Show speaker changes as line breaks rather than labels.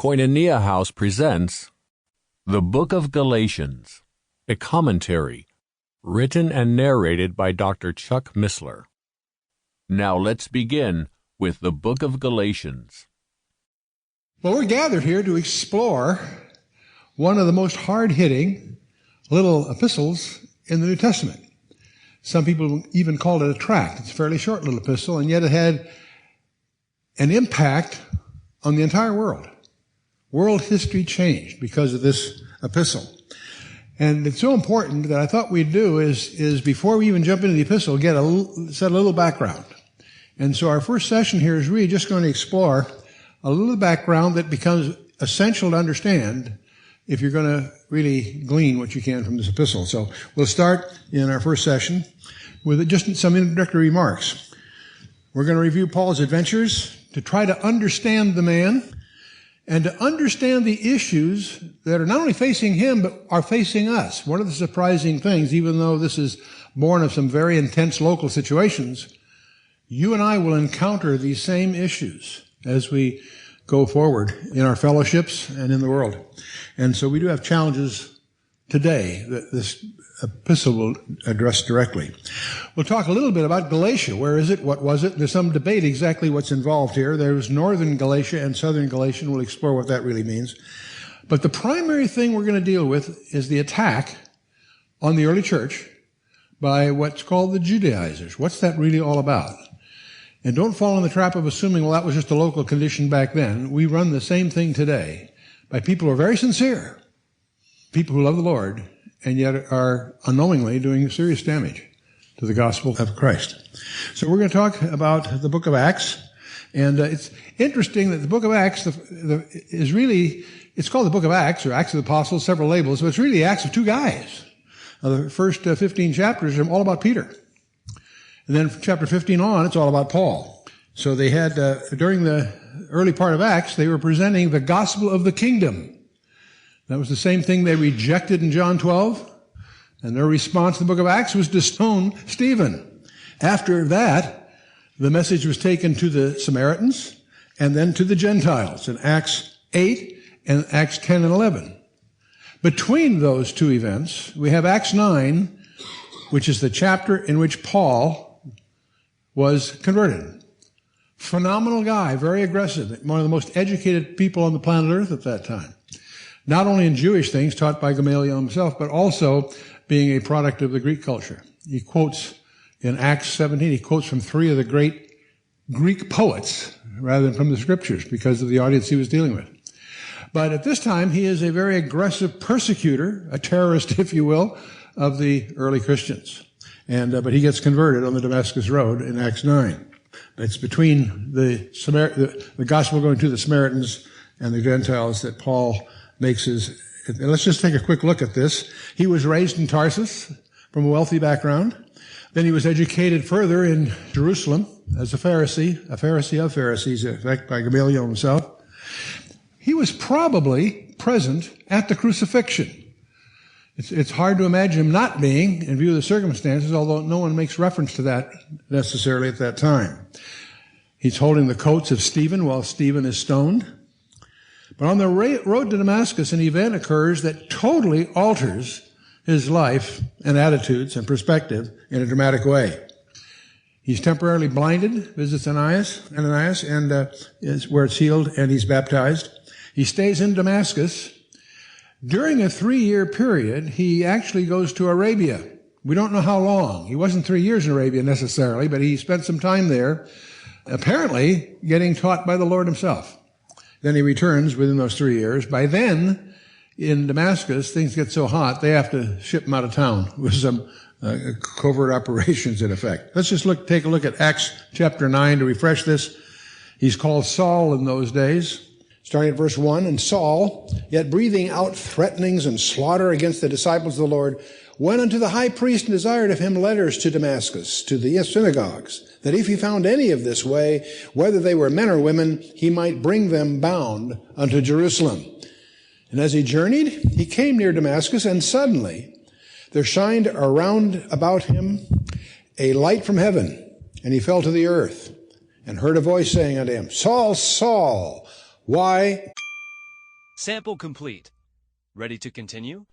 Koinonia House presents The Book of Galatians, a commentary, written and narrated by Dr. Chuck Missler. Now let's begin with the Book of Galatians.
Well, we're gathered here to explore one of the most hard-hitting little epistles in the New Testament. Some people even called it a tract. It's a fairly short little epistle, and yet it had an impact on the entire world. World history changed because of this epistle. And it's so important that I thought we'd do is before we even jump into the epistle, set a little background. And so our first session here is really just going to explore a little background that becomes essential to understand if you're going to really glean what you can from this epistle. So we'll start in our first session with just some introductory remarks. We're going to review Paul's adventures to try to understand the man and to understand the issues that are not only facing him, but are facing us. One of the surprising things, even though this is born of some very intense local situations, you and I will encounter these same issues as we go forward in our fellowships and in the world. And so we do have challenges today that this epistle will address directly. We'll talk a little bit about Galatia. Where is it? What was it? There's some debate exactly what's involved here. There's northern Galatia and southern Galatia. We'll explore what that really means. But the primary thing we're going to deal with is the attack on the early church by what's called the Judaizers. What's that really all about? And don't fall in the trap of assuming, well, that was just a local condition back then. We run the same thing today by people who are very sincere, people who love the Lord, and yet are unknowingly doing serious damage to the gospel of Christ. So we're going to talk about the book of Acts. And it's interesting that the book of Acts it's called the book of Acts, or Acts of the Apostles, several labels, but it's really the Acts of two guys. The first 15 chapters are all about Peter. And then from chapter 15 on, it's all about Paul. So they had, during the early part of Acts, they were presenting the gospel of the kingdom. That was the same thing they rejected in John 12. And their response to the book of Acts was to stone Stephen. After that, the message was taken to the Samaritans and then to the Gentiles in Acts 8 and Acts 10 and 11. Between those two events, we have Acts 9, which is the chapter in which Paul was converted. Phenomenal guy, very aggressive, one of the most educated people on the planet Earth at that time. Not only in Jewish things taught by Gamaliel himself, but also being a product of the Greek culture. He quotes in Acts 17, he quotes from three of the great Greek poets rather than from the scriptures because of the audience he was dealing with. But at this time, he is a very aggressive persecutor, a terrorist, if you will, of the early Christians. But he gets converted on the Damascus Road in Acts 9. It's between the gospel going to the Samaritans and the Gentiles that Paul makes his. Let's just take a quick look at this. He was raised in Tarsus from a wealthy background. Then he was educated further in Jerusalem as a Pharisee of Pharisees, in fact, by Gamaliel himself. He was probably present at the crucifixion. It's hard to imagine him not being in view of the circumstances, although no one makes reference to that necessarily at that time. He's holding the coats of Stephen while Stephen is stoned. But on the road to Damascus, an event occurs that totally alters his life and attitudes and perspective in a dramatic way. He's temporarily blinded, visits Ananias, and is where it's healed, and he's baptized. He stays in Damascus. During a 3-year period, he actually goes to Arabia. We don't know how long. He wasn't 3 years in Arabia necessarily, but he spent some time there, apparently getting taught by the Lord himself. Then he returns within those 3 years. By then, in Damascus, things get so hot, they have to ship him out of town with some covert operations in effect. Let's just take a look at Acts chapter 9 to refresh this. He's called Saul in those days. Starting at verse 1, and Saul, yet breathing out threatenings and slaughter against the disciples of the Lord, went unto the high priest and desired of him letters to Damascus, to the synagogues, that if he found any of this way, whether they were men or women, he might bring them bound unto Jerusalem. And as he journeyed, he came near Damascus, and suddenly there shined around about him a light from heaven, and he fell to the earth, and heard a voice saying unto him, Saul, Saul, why
Sample complete. Ready to continue?